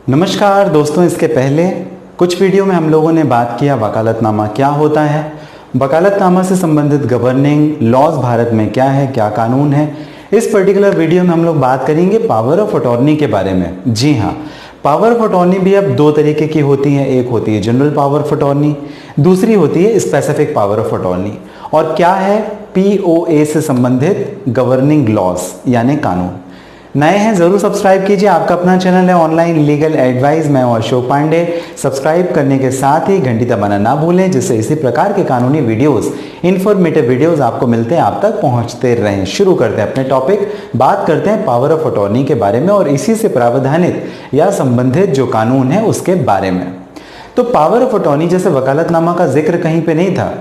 नमस्कार दोस्तों, इसके पहले कुछ वीडियो में हम लोगों ने बात किया वकालतनामा क्या होता है, वकालतनामा से संबंधित गवर्निंग लॉज भारत में क्या है, क्या कानून है। इस पर्टिकुलर वीडियो में हम लोग बात करेंगे पावर ऑफ अटॉर्नी के बारे में। जी हाँ, पावर ऑफ अटॉर्नी भी अब दो तरीके की होती हैं, एक होती है जनरल पावर ऑफ अटॉर्नी, दूसरी होती है स्पेसिफिक पावर ऑफ अटॉर्नी। और क्या है पीओए से संबंधित गवर्निंग लॉज यानी कानून। नए हैं जरूर सब्सक्राइब कीजिए, आपका अपना चैनल है ऑनलाइन लीगल एडवाइस। मैं हूं अशोक पांडे। सब्सक्राइब करने के साथ ही घंटी दबाना ना भूलें, जिससे इसी प्रकार के कानूनी वीडियोस, इंफॉर्मेटिव वीडियोस आपको मिलते हैं, आप तक पहुंचते रहें। शुरू करते हैं अपने टॉपिक, बात करते हैं पावर ऑफ अटॉर्नी के बारे में और इसी से प्रावधानित या संबंधित जो कानून है उसके बारे में। तो पावर ऑफ अटॉर्नी, जैसे वकालतनामा का जिक्र कहीं पे नहीं था,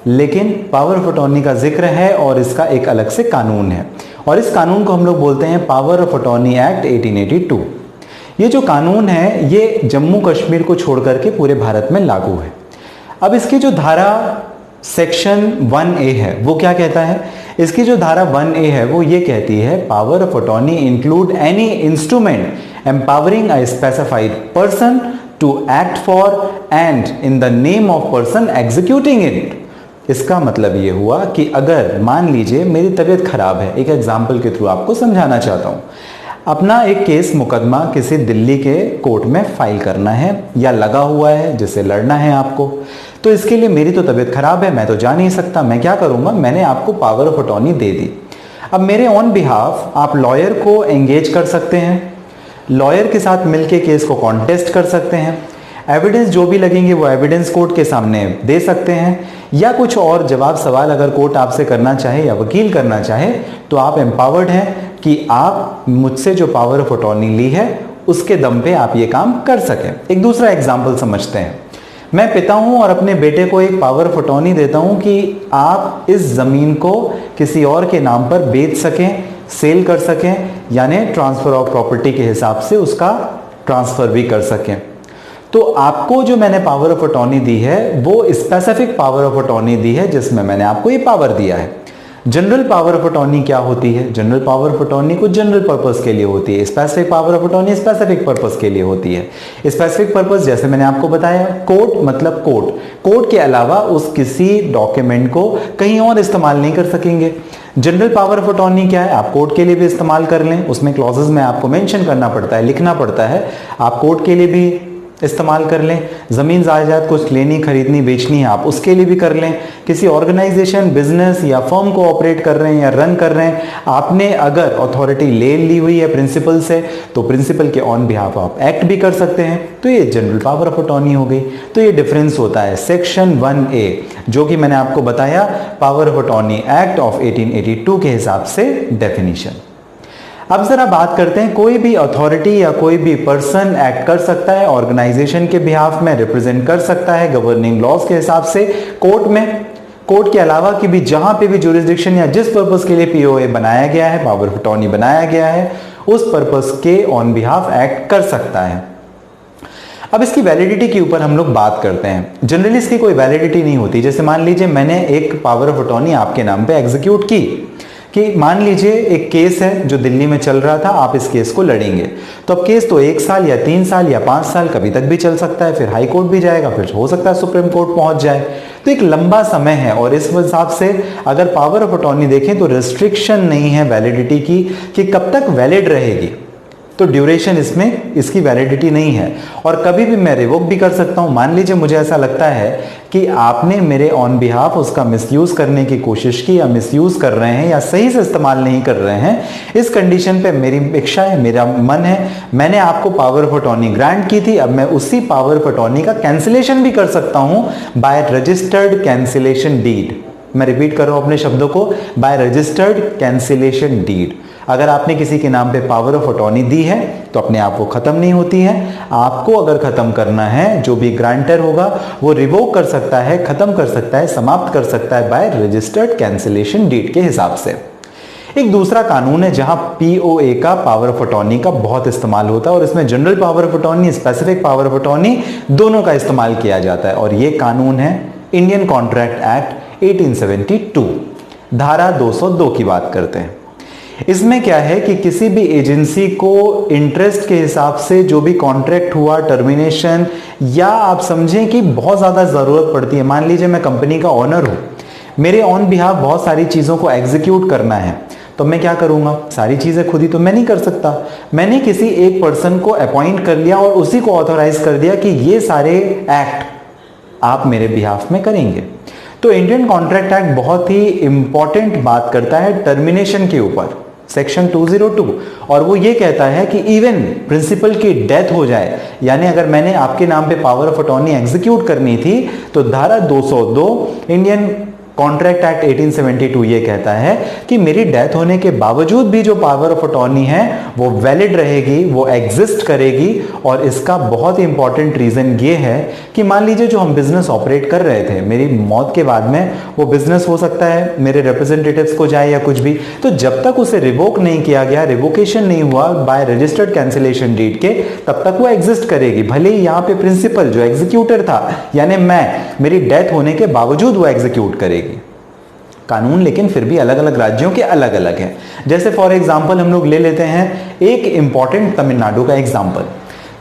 लेकिन पावर ऑफ अटॉर्नी का जिक्र है और इसका एक अलग से कानून है और इस कानून को हम लोग बोलते हैं पावर ऑफ अटॉर्नी एक्ट 1882। ये जो कानून है ये जम्मू कश्मीर को छोड़ करके पूरे भारत में लागू है। अब इसकी जो धारा सेक्शन 1A है वो क्या कहता है, इसकी जो धारा 1A है वो ये कहती है power of attorney include any instrument empowering a specified person to act for and in the name of person executing it. इसका मतलब ये हुआ कि अगर मान लीजिए मेरी तबीयत खराब है, एक एग्जाम्पल के थ्रू आपको समझाना चाहता हूँ, अपना एक केस मुकदमा किसी दिल्ली के कोर्ट में फाइल करना है या लगा हुआ है जिससे लड़ना है आपको, तो इसके लिए मेरी तो तबीयत खराब है, मैं तो जा नहीं सकता। मैं क्या करूँगा, मैंने आपको पावर ऑफ अटॉर्नी दे दी। अब मेरे ऑन बिहाफ आप लॉयर को एंगेज कर सकते हैं, लॉयर के साथ मिलकर केस को कॉन्टेस्ट कर सकते हैं, एविडेंस जो भी लगेंगे वो एविडेंस कोर्ट के सामने दे सकते हैं, या कुछ और जवाब सवाल अगर कोर्ट आपसे करना चाहे या वकील करना चाहे तो आप एम्पावर्ड हैं कि आप मुझसे जो पावर ऑफ अटॉर्नी ली है उसके दम पे आप ये काम कर सकें। एक दूसरा एग्जाम्पल समझते हैं। मैं पिता हूं और अपने बेटे को एक पावर ऑफ अटॉर्नी देता हूं कि आप इस जमीन को किसी और के नाम पर बेच सकें, सेल कर सकें, यानी ट्रांसफर ऑफ प्रॉपर्टी के हिसाब से उसका ट्रांसफर भी कर सकें। तो आपको जो मैंने पावर ऑफ अटॉर्नी दी है वो स्पेसिफिक पावर ऑफ अटॉर्नी दी है जिसमें मैंने आपको ये पावर दिया है। जनरल पावर ऑफ अटॉर्नी क्या होती है, जनरल पावर ऑफ अटॉर्नी कुछ जनरल पर्पस के लिए होती है, specific power of attorney specific purpose के लिए होती है। स्पेसिफिक पर्पस जैसे मैंने आपको बताया, कोर्ट मतलब कोर्ट, कोर्ट के अलावा उस किसी डॉक्यूमेंट को कहीं और इस्तेमाल नहीं कर सकेंगे। जनरल पावर ऑफ अटॉर्नी क्या है, आप कोर्ट के लिए भी इस्तेमाल कर लें, उसमें क्लॉजेस में आपको मेंशन करना पड़ता है, लिखना पड़ता है, आप कोर्ट के लिए भी इस्तेमाल कर लें। ज़मीन जायदाद कुछ लेनी, खरीदनी, बेचनी है, आप उसके लिए भी कर लें। किसी ऑर्गेनाइजेशन, बिजनेस या फर्म को ऑपरेट कर रहे हैं या रन कर रहे हैं, आपने अगर अथॉरिटी ले ली हुई है प्रिंसिपल से, तो प्रिंसिपल के ऑन बिहाफ आप एक्ट भी कर सकते हैं। तो ये जनरल पावर ऑफ अटॉर्नी हो गई। तो ये डिफरेंस होता है सेक्शन 1A, जो कि मैंने आपको बताया power of attorney act of 1882 के हिसाब से डेफिनेशन। अब जरा बात करते हैं, कोई भी अथॉरिटी या कोई भी पर्सन एक्ट कर सकता है, ऑर्गेनाइजेशन के बिहाफ में रिप्रेजेंट कर सकता है गवर्निंग लॉज के हिसाब से कोर्ट में, कोर्ट के अलावा की भी जहां पे भी जुरिस्डिक्शन या जिस पर्पस के लिए पीओए बनाया गया है, पावर ऑफ अटॉर्नी बनाया गया है, उस पर्पस के ऑन बिहाफ एक्ट कर सकता है। अब इसकी वैलिडिटी के ऊपर हम लोग बात करते हैं। जनरली इसकी कोई वैलिडिटी नहीं होती। जैसे मान लीजिए मैंने एक पावर ऑफ अटॉर्नी आपके नाम पे एग्जीक्यूट की कि मान लीजिए एक केस है जो दिल्ली में चल रहा था, आप इस केस को लड़ेंगे, तो अब केस तो 1 साल या 3 साल या 5 साल कभी तक भी चल सकता है, फिर हाई कोर्ट भी जाएगा, फिर हो सकता है सुप्रीम कोर्ट पहुंच जाए। तो एक लंबा समय है और इस हिसाब से अगर पावर ऑफ अटॉर्नी देखें तो रिस्ट्रिक्शन नहीं है वैलिडिटी की कि कब तक वैलिड रहेगी, तो ड्यूरेशन इसमें इसकी वैलिडिटी नहीं है और कभी भी मैं रिवोक भी कर सकता हूं। मान लीजिए मुझे ऐसा लगता है कि आपने मेरे ऑन बिहाफ उसका मिसयूज करने की कोशिश की या मिसयूज कर रहे हैं या सही से इस्तेमाल नहीं कर रहे हैं, इस कंडीशन पे मेरी इच्छा है, मेरा मन है, मैंने आपको पावर ऑफ अटॉर्नी ग्रांट की थी, अब मैं उसी पावर ऑफ अटॉर्नी का कैंसिलेशन भी कर सकता हूं बाय रजिस्टर्ड कैंसिलेशन डीड। मैं रिपीट कर रहा हूं अपने शब्दों को, बाय रजिस्टर्ड कैंसिलेशन डीड। अगर आपने किसी के नाम पे पावर ऑफ अटॉर्नी दी है तो अपने आप वो खत्म नहीं होती है, आपको अगर खत्म करना है जो भी ग्रांटर होगा वो रिवोक कर सकता है, खत्म कर सकता है, समाप्त कर सकता है बाय रजिस्टर्ड कैंसिलेशन डीड के हिसाब से। एक दूसरा कानून है जहां पीओए का पावर ऑफ अटॉर्नी का बहुत इस्तेमाल होता है और इसमें general power of attorney, specific power of attorney दोनों का इस्तेमाल किया जाता है और ये कानून है इंडियन कॉन्ट्रैक्ट एक्ट 1872। धारा 202 की बात करते हैं। इसमें क्या है कि किसी भी एजेंसी को इंटरेस्ट के हिसाब से जो भी कॉन्ट्रैक्ट हुआ, टर्मिनेशन, या आप समझें कि बहुत ज़्यादा ज़रूरत पड़ती है। मान लीजिए मैं कंपनी का ओनर हूँ, मेरे ऑन बिहाफ बहुत सारी चीज़ों को एग्जीक्यूट करना है, तो मैं क्या करूँगा? सारी चीज़ें खुद ही तो मैं नहीं कर सकता। मैंने किसी एक पर्सन को अपॉइंट कर लिया और उसी को ऑथोराइज कर दिया कि ये सारे एक्ट आप मेरे बिहाफ में करेंगे। तो इंडियन कॉन्ट्रैक्ट एक्ट बहुत ही इंपॉर्टेंट बात करता है टर्मिनेशन के ऊपर, सेक्शन 202, और वो ये कहता है कि इवन प्रिंसिपल की डेथ हो जाए, यानी अगर मैंने आपके नाम पे पावर ऑफ अटॉर्नी एग्जीक्यूट करनी थी तो धारा 202 इंडियन कॉन्ट्रैक्ट एक्ट 1872 ये कहता है कि मेरी डेथ होने के बावजूद भी जो पावर ऑफ अटॉर्नी है वो वैलिड रहेगी, वो एग्जिस्ट करेगी। और इसका बहुत ही इंपॉर्टेंट रीजन ये है कि मान लीजिए जो हम बिजनेस ऑपरेट कर रहे थे, मेरी मौत के बाद में वो बिजनेस हो सकता है मेरे रिप्रेजेंटेटिव्स को जाए या कुछ भी, तो जब तक उसे रिवोक नहीं किया गया, रिवोकेशन नहीं हुआ बाय रजिस्टर्ड कैंसिलेशन डीड के, तब तक वो एग्जिस्ट करेगी। भले ही यहाँ पे प्रिंसिपल जो एग्जीक्यूटर था यानी मेरी डेथ होने के बावजूद वो एग्जीक्यूट करेगी। कानून लेकिन फिर भी अलग अलग राज्यों के अलग अलग हैं। जैसे फॉर एग्जांपल हम लोग ले लेते हैं एक इंपॉर्टेंट तमिलनाडु का एग्जांपल।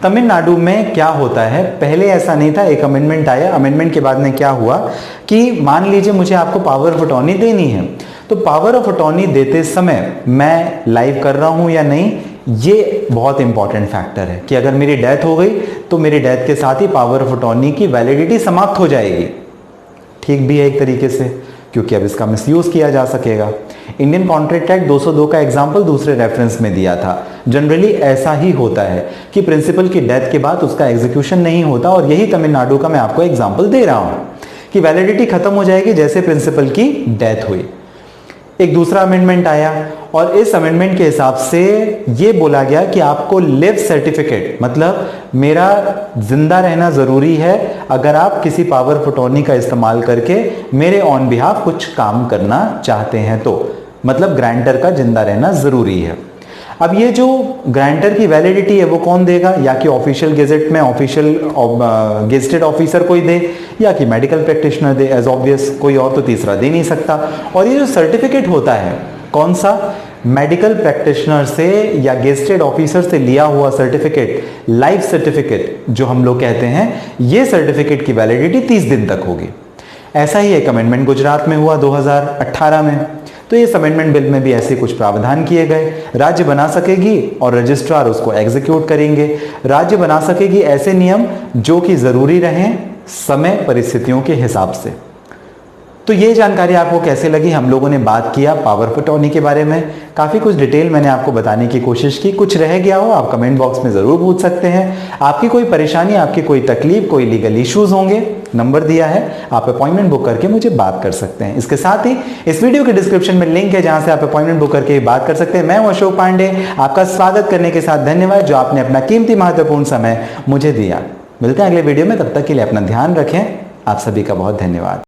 तमिलनाडु में क्या होता है, पहले ऐसा नहीं था, एक अमेंडमेंट आया, अमेंडमेंट के बाद में क्या हुआ कि मान लीजिए मुझे आपको पावर ऑफ अटॉर्नी देनी है, तो पावर ऑफ अटॉर्नी देते समय मैं लाइव कर रहा हूं या नहीं, ये बहुत इंपॉर्टेंट फैक्टर है कि अगर मेरी डेथ हो गई तो मेरी डेथ के साथ ही पावर ऑफ अटॉर्नी की वैलिडिटी समाप्त हो जाएगी। ठीक भी है एक तरीके से, क्योंकि अब इसका मिसयूज किया जा सकेगा। इंडियन कॉन्ट्रैक्ट एक्ट 202 का एग्जाम्पल दूसरे रेफरेंस में दिया था। जनरली ऐसा ही होता है कि प्रिंसिपल की डेथ के बाद उसका एग्जीक्यूशन नहीं होता, और यही तमिलनाडु का मैं आपको एग्जाम्पल दे रहा हूं कि वैलिडिटी खत्म हो जाएगी जैसे प्रिंसिपल की डेथ हुई। एक दूसरा अमेंडमेंट आया और इस अमेंडमेंट के हिसाब से ये बोला गया कि आपको लिव सर्टिफिकेट, मतलब मेरा जिंदा रहना जरूरी है अगर आप किसी पावर ऑफ अटॉर्नी का इस्तेमाल करके मेरे ऑन बिहाफ कुछ काम करना चाहते हैं, तो मतलब ग्रांटर का जिंदा रहना जरूरी है। अब ये जो ग्रांटर की वैलिडिटी है वो कौन देगा? या कि ऑफिशियल गेजेट में ऑफिशियल गेजेटेड ऑफिसर कोई दे, या कि मेडिकल प्रैक्टिशनर दे, एज ऑब्वियस, कोई और तो तीसरा दे नहीं सकता। और ये जो सर्टिफिकेट होता है कौन सा? मेडिकल प्रैक्टिशनर से या गेजेटेड ऑफिसर से लिया हुआ सर्टिफिकेट, लाइफ सर्टिफिकेट जो हम लोग कहते हैं, ये सर्टिफिकेट की वैलिडिटी 30 दिन तक होगी। ऐसा ही एक अमेंडमेंट गुजरात में हुआ 2018 में, तो इस अमेंडमेंट बिल में भी ऐसे कुछ प्रावधान किए गए। राज्य बना सकेगी और रजिस्ट्रार उसको एग्जीक्यूट करेंगे। राज्य बना सकेगी ऐसे नियम जो कि जरूरी रहें समय परिस्थितियों के हिसाब से। तो ये जानकारी आपको कैसे लगी? हम लोगों ने बात किया पावर ऑफ अटॉर्नी के बारे में, काफ़ी कुछ डिटेल मैंने आपको बताने की कोशिश की। कुछ रह गया हो आप कमेंट बॉक्स में ज़रूर पूछ सकते हैं। आपकी कोई परेशानी, आपकी कोई तकलीफ, कोई लीगल इश्यूज होंगे, नंबर दिया है, आप अपॉइंटमेंट बुक करके मुझे बात कर सकते हैं। इसके साथ ही इस वीडियो के डिस्क्रिप्शन में लिंक है जहां से आप अपॉइंटमेंट बुक करके बात कर सकते हैं। मैं हूं अशोक पांडे, आपका स्वागत करने के साथ धन्यवाद जो आपने अपना कीमती महत्वपूर्ण समय मुझे दिया। मिलते हैं अगले वीडियो में, तब तक के लिए अपना ध्यान रखें। आप सभी का बहुत धन्यवाद।